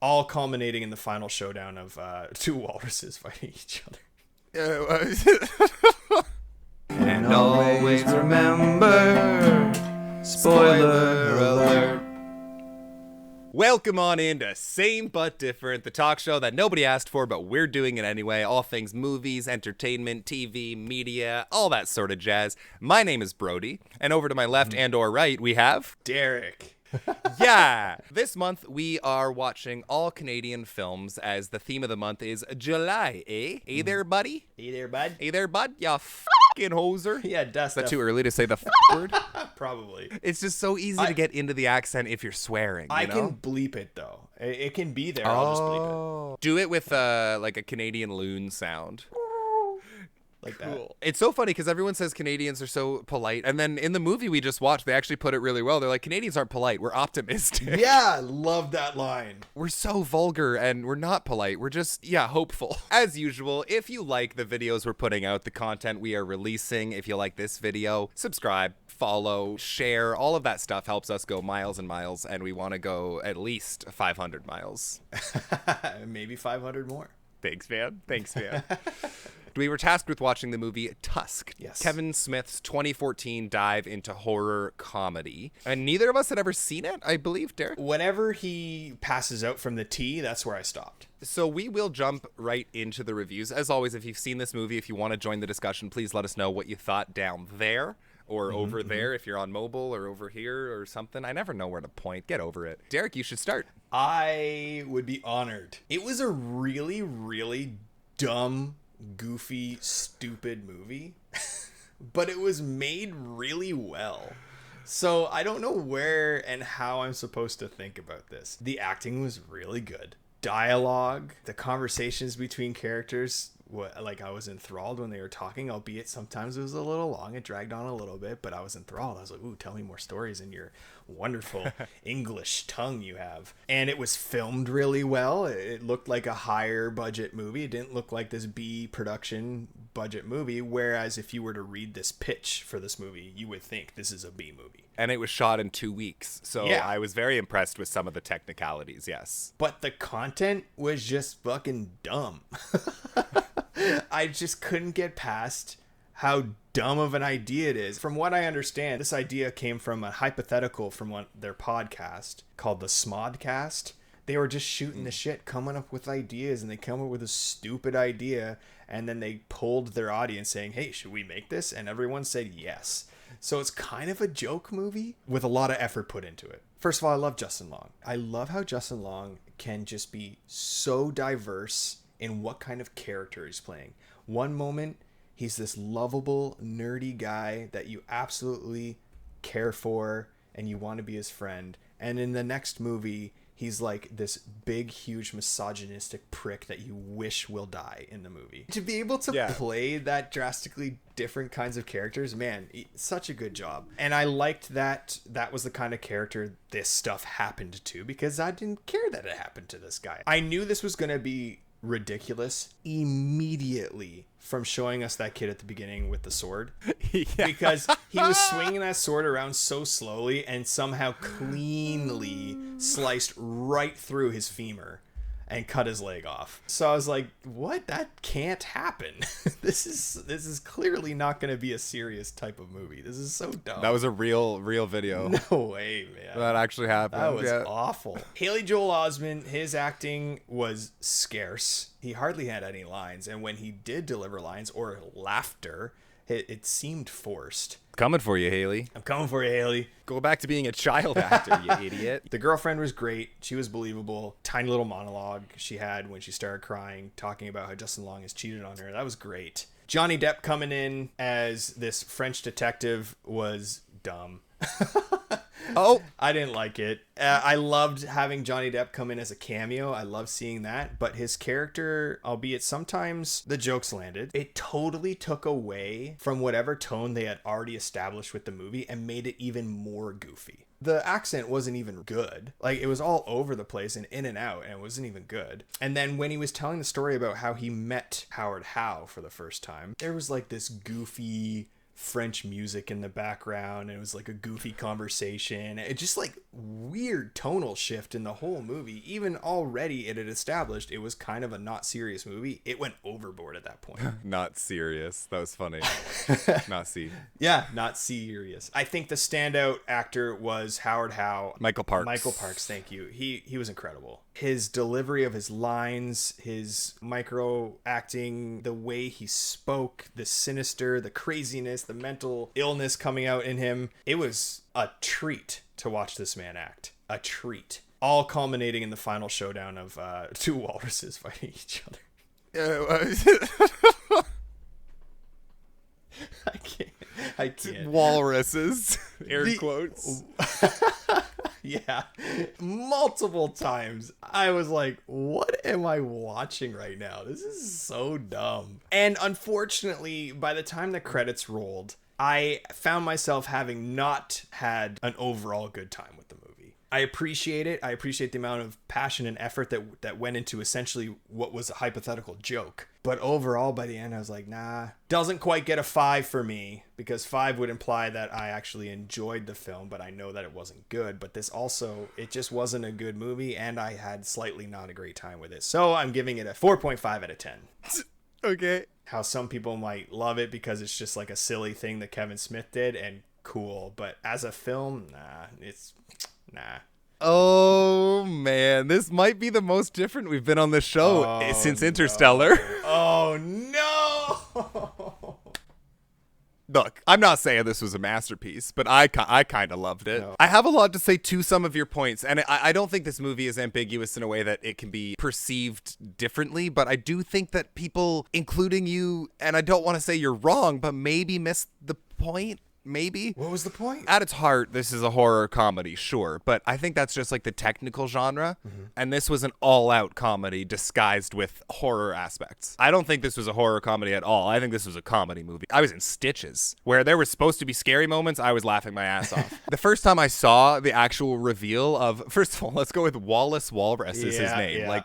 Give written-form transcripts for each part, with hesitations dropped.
all culminating in the final showdown of two walruses fighting each other. And always remember, spoiler alert. Welcome on into Same But Different, the talk show that nobody asked for, but we're doing it anyway. All things movies, entertainment, TV, media, all that sort of jazz. My name is Brody, and over to my left and or right, we have... Derek. Yeah! This month, we are watching all Canadian films as the theme of the month is July, eh? Hey there, buddy? Hey there, bud. Hey there, bud? Ya f***ing hoser. Yeah, Is dust. that too early to say the f*** word? Probably. It's just so easy to get into the accent if you're swearing, I you know? can bleep it, though. It can be there. I'll just bleep it. Do it with like a Canadian loon sound. Like that. It's so funny because everyone says Canadians are so polite. And then in the movie we just watched, they actually put it really well. They're like, Canadians aren't polite. We're optimistic. Yeah, love that line. We're so vulgar and we're not polite. We're just, hopeful. As usual, if you like the videos we're putting out, the content we are releasing, if you like this video, subscribe, follow, share. All of that stuff helps us go miles and miles. And we want to go at least 500 miles. Maybe 500 more. Thanks, man. We were tasked with watching the movie Tusk. Yes. Kevin Smith's 2014 dive into horror comedy. And neither of us had ever seen it, I believe, Derek. Whenever he passes out from the T, that's where I stopped. So we will jump right into the reviews. As always, if you've seen this movie, if you want to join the discussion, please let us know what you thought down there or over there if you're on mobile or over here or something. I never know where to point. Get over it. Derek, you should start. I would be honored. It was a really, really dumb, goofy, stupid movie, but it was made really well. So I don't know where and how I'm supposed to think about this. The acting was really good. Dialogue, the conversations between characters, I was enthralled when they were talking, albeit sometimes it was a little long. It dragged on a little bit, but I was enthralled. I was like, ooh, tell me more stories in your wonderful English tongue you have. And it was filmed really well. It looked like a higher budget movie. It didn't look like this B production budget movie, whereas if you were to read this pitch for this movie, you would think this is a B movie. And it was shot in 2 weeks. So Yeah. I was very impressed with some of the technicalities, yes. But the content was just fucking dumb. I just couldn't get past how dumb of an idea it is. From what I understand, this idea came from a hypothetical from their podcast called the Smodcast. They were just shooting the shit, coming up with ideas, and they come up with a stupid idea, and then they polled their audience saying, hey, should we make this? And everyone said yes. So it's kind of a joke movie with a lot of effort put into it. First of all, I love Justin Long. I love how Justin Long can just be so diverse in what kind of character he's playing. One moment, he's this lovable, nerdy guy that you absolutely care for and you want to be his friend. And in the next movie, he's like this big, huge, misogynistic prick that you wish will die in the movie. To be able to play that drastically different kinds of characters, man, such a good job. And I liked that was the kind of character this stuff happened to, because I didn't care that it happened to this guy. I knew this was going to be ridiculous immediately from showing us that kid at the beginning with the sword. Because he was swinging that sword around so slowly and somehow cleanly sliced right through his femur and cut his leg off. So I was like, what? That can't happen. This is clearly not going to be a serious type of movie. This is so dumb. That was a real video. No way, man. That actually happened. That was awful. Haley Joel Osment, his acting was scarce. He hardly had any lines. And when he did deliver lines or laughter, it seemed forced. Coming for you, Haley. I'm coming for you, Haley. Go back to being a child actor, you idiot. The girlfriend was great. She was believable. Tiny little monologue she had when she started crying, talking about how Justin Long has cheated on her. That was great. Johnny Depp coming in as this French detective was dumb. Oh, I didn't like it. I loved having Johnny Depp come in as a cameo. I love seeing that. But his character, albeit sometimes the jokes landed, it totally took away from whatever tone they had already established with the movie and made it even more goofy. The accent wasn't even good. Like, it was all over the place and in and out, and it wasn't even good. And then when he was telling the story about how he met Howard Howe for the first time, there was like this goofy French music in the background, and it was like a goofy conversation. It just like weird tonal shift in the whole movie. Even already it had established it was kind of a not serious movie. It went overboard at that point. Not serious. That was funny. Not see. Yeah, not serious. I think the standout actor was Howard Howe. Michael Parks. Michael Parks, thank you. He was incredible. His delivery of his lines, his micro acting, the way he spoke, the sinister, the craziness, the mental illness coming out in him. It was a treat to watch this man act. A treat. All culminating in the final showdown of two walruses fighting each other. I can't. Walruses. Air quotes. Yeah. Multiple times. I was like, what am I watching right now? This is so dumb. And unfortunately, by the time the credits rolled, I found myself having not had an overall good time with the movie. I appreciate it. I appreciate the amount of passion and effort that went into essentially what was a hypothetical joke. But overall, by the end, I was like, nah, doesn't quite get a 5 for me, because 5 would imply that I actually enjoyed the film, but I know that it wasn't good. But this also, it just wasn't a good movie, and I had slightly not a great time with it. So I'm giving it a 4.5 out of 10. Okay. How some people might love it because it's just like a silly thing that Kevin Smith did, and cool. But as a film, nah. Oh man, this might be the most different we've been on the show since Interstellar. Oh no! Look, I'm not saying this was a masterpiece, but I kind of loved it. No. I have a lot to say to some of your points, and I don't think this movie is ambiguous in a way that it can be perceived differently, but I do think that people, including you, and I don't want to say you're wrong, but maybe missed the point. Maybe. What was the point? At its heart, this is a horror comedy, sure, but I think that's just like the technical genre, and this was an all-out comedy disguised with horror aspects. I don't think this was a horror comedy at all. I think this was a comedy movie. I was in stitches. Where there were supposed to be scary moments, I was laughing my ass off. The first time I saw the actual reveal of, first of all, let's go with Walrus is his name. Yeah. Like,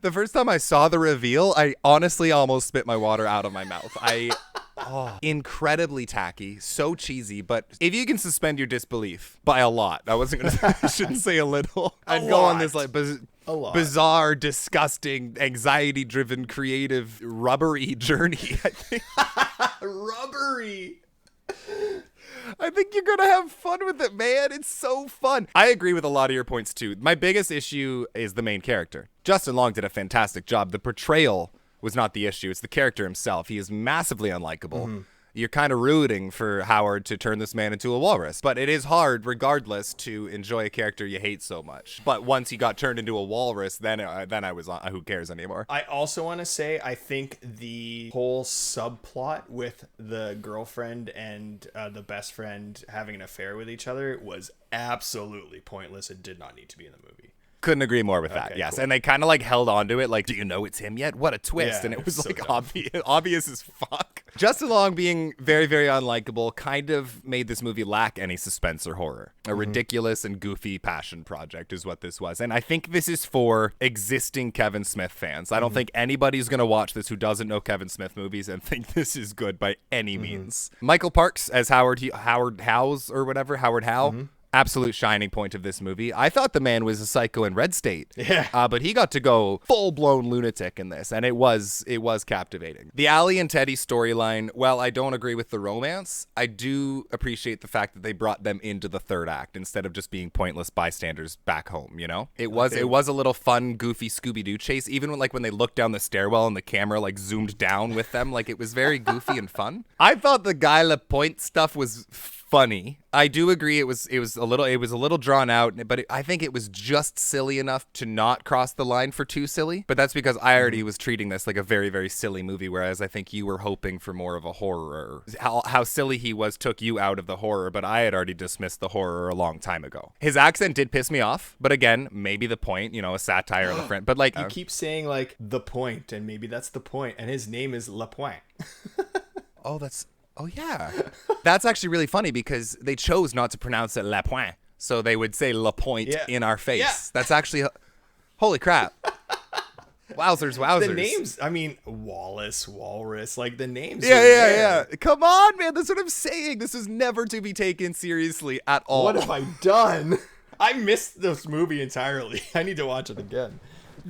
the first time I saw the reveal, I honestly almost spit my water out of my mouth. Incredibly tacky, so cheesy, but if you can suspend your disbelief by a lot, I shouldn't say a little. I'd go on this like bizarre, disgusting, anxiety-driven, creative, rubbery journey, I think. Rubbery. I think you're gonna have fun with it, man. It's so fun. I agree with a lot of your points too. My biggest issue is the main character. Justin Long did a fantastic job. The portrayal was not the issue. It's the character himself. He is massively unlikable. You're kind of rooting for Howard to turn this man into a walrus, but it is hard regardless to enjoy a character you hate so much. But once he got turned into a walrus, then I was on, who cares anymore? I also want to say, I think the whole subplot with the girlfriend and the best friend having an affair with each other was absolutely pointless. It did not need to be in the movie. Couldn't agree more with that. Yes. Cool. And they kind of like held on to it. Like, do you know it's him yet? What a twist. And it was like so obvious as fuck. Justin Long being very, very unlikable kind of made this movie lack any suspense or horror. A ridiculous and goofy passion project is what this was. And I think this is for existing Kevin Smith fans. I don't think anybody's going to watch this who doesn't know Kevin Smith movies and think this is good by any means. Michael Parks as Howard Howe. Absolute shining point of this movie. I thought the man was a psycho in Red State. Yeah. But he got to go full-blown lunatic in this, and it was captivating. The Allie and Teddy storyline, while I don't agree with the romance, I do appreciate the fact that they brought them into the third act instead of just being pointless bystanders back home, you know? It was a little fun, goofy Scooby-Doo chase, even when they looked down the stairwell and the camera like zoomed down with them. Like, it was very goofy and fun. I thought the Guy Lapointe stuff was funny. I do agree it was a little drawn out, but I think it was just silly enough to not cross the line for too silly. But that's because I already was treating this like a very, very silly movie, whereas I think you were hoping for more of a horror. How silly he was took you out of the horror, but I had already dismissed the horror a long time ago. His accent did piss me off, but again, maybe the point, a satire on the friend. But like you keep saying like the point, and maybe that's the point, and his name is Lapointe. Oh, yeah. That's actually really funny because they chose not to pronounce it La Pointe. So they would say La Pointe in our face. Yeah. That's actually... Holy crap. Wowzers, wowzers. The names, I mean, Wallace, Walrus, like the names. Yeah. Come on, man. That's what I'm saying. This is never to be taken seriously at all. What have I done? I missed this movie entirely. I need to watch it again.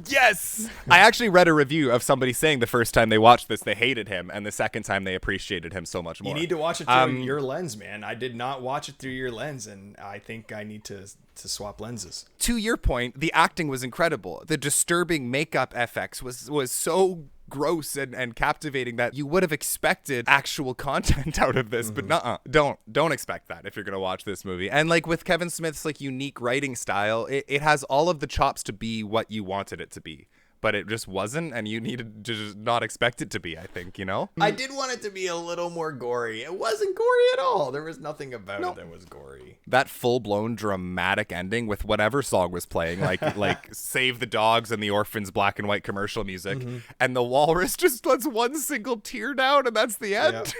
Yes! I actually read a review of somebody saying the first time they watched this, they hated him, and the second time they appreciated him so much more. You need to watch it through your lens, man. I did not watch it through your lens, and I think I need to swap lenses. To your point, the acting was incredible. The disturbing makeup FX was so gross and captivating that you would have expected actual content out of this, but don't expect that if you're gonna watch this movie. And like with Kevin Smith's like unique writing style, it has all of the chops to be what you wanted it to be, but it just wasn't, and you needed to just not expect it to be, I think, you know? I did want it to be a little more gory. It wasn't gory at all. There was nothing about it that was gory. That full-blown dramatic ending with whatever song was playing, like Save the Dogs and the Orphans black and white commercial music, and the walrus just lets one single tear down, and that's the end.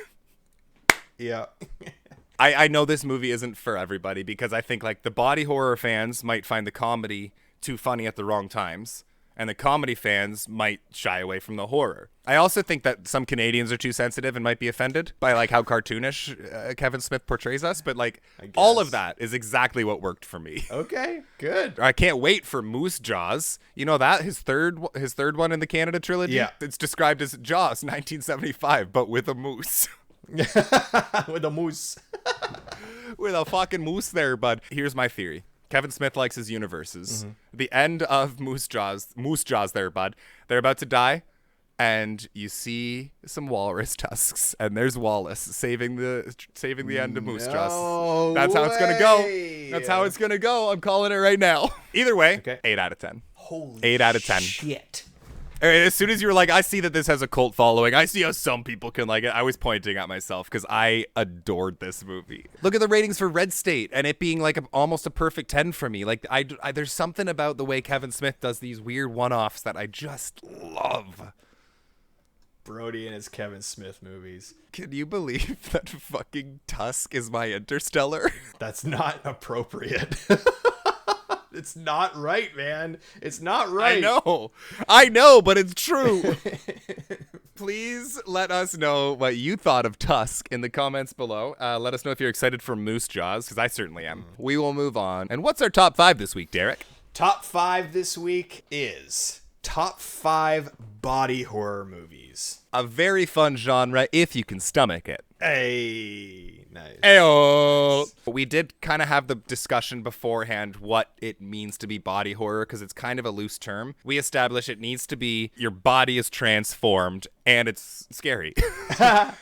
Yeah. I know this movie isn't for everybody, because I think like the body horror fans might find the comedy too funny at the wrong times, and the comedy fans might shy away from the horror. I also think that some Canadians are too sensitive and might be offended by like how cartoonish Kevin Smith portrays us, but like all of that is exactly what worked for me. Okay, good. I can't wait for Moose Jaws. You know that? His third one in the Canada trilogy? Yeah. It's described as Jaws 1975, but with a moose. With a moose. With a fucking moose there, bud. Here's my theory. Kevin Smith likes his universes. The end of Moose Jaws there, bud. They're about to die, and you see some walrus tusks, and there's Wallace saving the end of Moose Jaws. That's how it's gonna go. That's how it's gonna go. I'm calling it right now. Either way, 8 out of 10. Holy 8 out of 10. Shit. As soon as you were like, I see that this has a cult following, I see how some people can like it, I was pointing at myself because I adored this movie. Look at the ratings for Red State and it being like almost a perfect 10 for me. Like I there's something about the way Kevin Smith does these weird one-offs that I just love. Brody and his Kevin Smith movies. Can you believe that fucking Tusk is my Interstellar? That's not appropriate. It's not right, man. It's not right. I know, but it's true. Please let us know what you thought of Tusk in the comments below. Let us know if you're excited for Moose Jaws, because I certainly am. We will move on. And what's our top 5 this week, Derek? Top 5 this week is top 5 body horror movies. A very fun genre if you can stomach it. Hey, nice. Ayo. We did kind of have the discussion beforehand what it means to be body horror, because it's kind of a loose term. We established it needs to be your body is transformed and it's scary.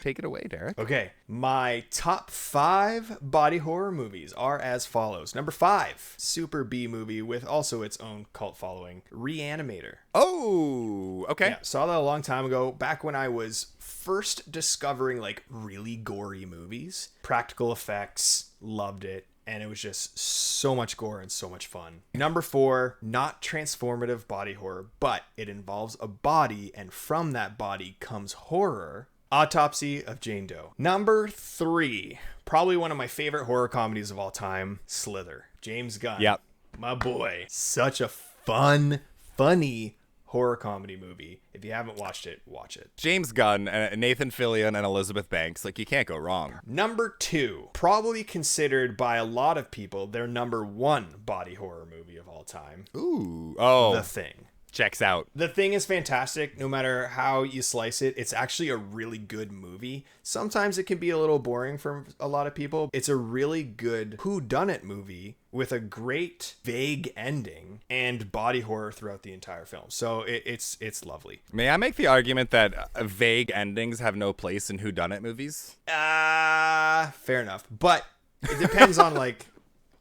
Take it away, Derek. Okay, my top 5 body horror movies are as follows. Number 5, super B movie with also its own cult following, Reanimator. Oh, okay. Yeah, saw that a long time ago, back when I was first discovering like really gory movies. Practical effects, loved it, and it was just so much gore and so much fun. Number 4, not transformative body horror, but it involves a body, and from that body comes horror. Autopsy of Jane Doe. Number 3, probably one of my favorite horror comedies of all time, Slither. James Gunn. Yep. My boy. Such a funny horror comedy movie. If you haven't watched it, watch it. James Gunn, Nathan Fillion, and Elizabeth Banks. Like, you can't go wrong. Number 2, probably considered by a lot of people their number 1 body horror movie of all time. Ooh. Oh. The Thing. Checks out. The Thing is fantastic. No matter how you slice it, it's actually a really good movie. Sometimes it can be a little boring for a lot of people. It's a really good whodunit movie with a great vague ending and body horror throughout the entire film. So it's lovely. May I make the argument that vague endings have no place in whodunit movies? Fair enough. But it depends on like,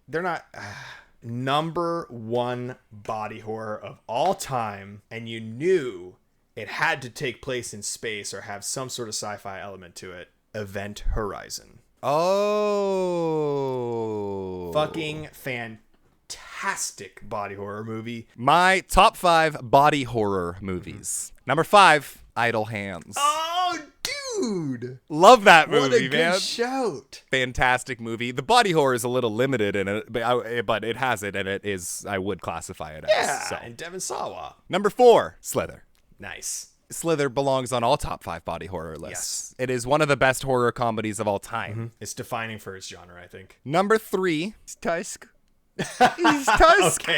they're not... Number 1 body horror of all time, and you knew it had to take place in space or have some sort of sci-fi element to it. Event Horizon. Oh. Fucking fantastic body horror movie. My top 5 body horror movies. Number 5, Idle Hands. Oh, dude. Love that movie, what a man. good shout. Fantastic movie. The body horror is a little limited in it, but it has it, and it is, I would classify it as. Yeah, So. and Devon Sawa. Number 4, Slither. Nice. Slither belongs on all top 5 body horror lists. It is one of the best horror comedies of all time. It's defining for its genre, I think. Number 3 is Tusk. Is Tusk.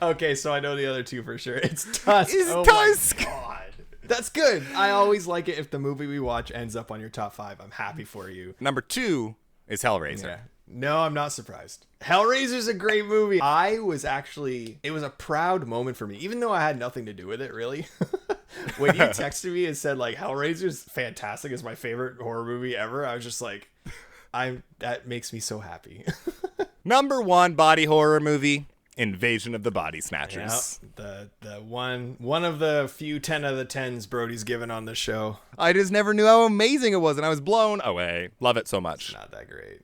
Okay, so I know the other two for sure. It's Tusk. Is Oh Tusk. my God. That's good. I always like it if the movie we watch ends up on your top 5. I'm happy for you. Number 2 is Hellraiser. Yeah. No, I'm not surprised. Hellraiser's a great movie. It was a proud moment for me, even though I had nothing to do with it, really. When you texted me and said, like, Hellraiser's fantastic, it's my favorite horror movie ever, I was just like, that makes me so happy. Number 1 body horror movie, Invasion of the Body Snatchers. Yeah, the one of the few 10 out of the 10s Brody's given on the show. I just never knew how amazing it was, and I was blown away. Love it so much. It's not that great.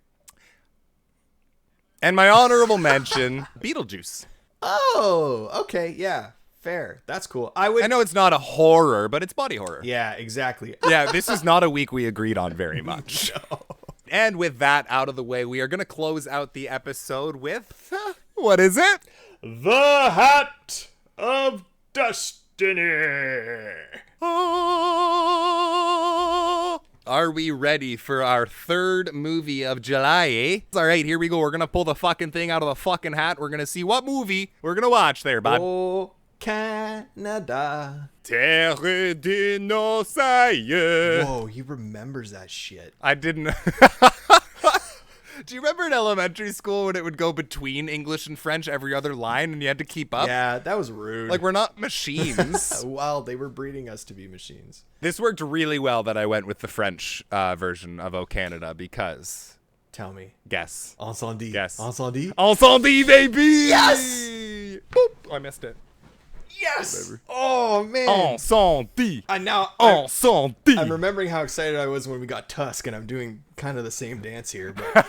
And my honorable mention, Beetlejuice. Oh, okay, yeah, fair. That's cool. I know it's not a horror, but it's body horror. Yeah, exactly. Yeah, this is not a week we agreed on very much. No. And with that out of the way, we are going to close out the episode with... what is it? The Hat of Destiny. Oh. Are we ready for our third movie of July, eh? All right, here we go. We're going to pull the fucking thing out of the fucking hat. We're going to see what movie we're going to watch there, bud. Oh, Canada. Terre d'innocence. Whoa, he remembers that shit. I didn't... Do you remember in elementary school when it would go between English and French every other line and you had to keep up? Yeah, that was rude. Like, we're not machines. Well, they were breeding us to be machines. This worked really well that I went with the French version of O Canada because... Tell me. Guess. Incendie. Guess. Incendie? Incendie, baby! Yes! Boop! I missed it. Yes! Whatever. Oh, man. Incendie! Incendie! I'm remembering how excited I was when we got Tusk, and I'm doing kind of the same dance here. But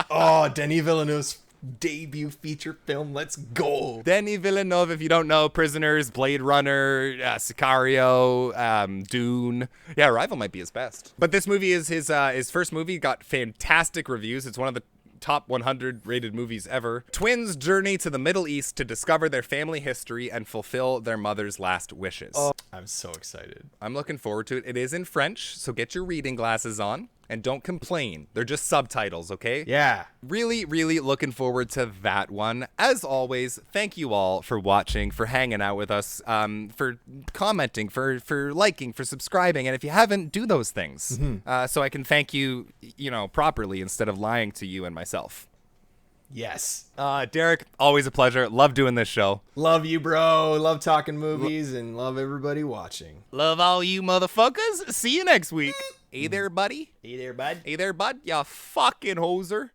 oh, Denis Villeneuve's debut feature film. Let's go. Denis Villeneuve, if you don't know, Prisoners, Blade Runner, Sicario, Dune. Yeah, Arrival might be his best. But this movie is his first movie. Got fantastic reviews. It's one of the top 100 rated movies ever. Twins journey to the Middle East to discover their family history and fulfill their mother's last wishes. Oh, I'm so excited. I'm looking forward to it. It is in French, so get your reading glasses on and don't complain. They're just subtitles, okay? Yeah. Really, really looking forward to that one. As always, thank you all for watching, for hanging out with us, for commenting, for liking, for subscribing. And if you haven't, do those things so I can thank you, properly instead of lying to you and myself. Yes. Derek, always a pleasure. Love doing this show. Love you, bro. Love talking movies and love everybody watching. Love all you motherfuckers. See you next week. Hey there, buddy. Hey there, bud. Hey there, bud. Ya fucking hoser.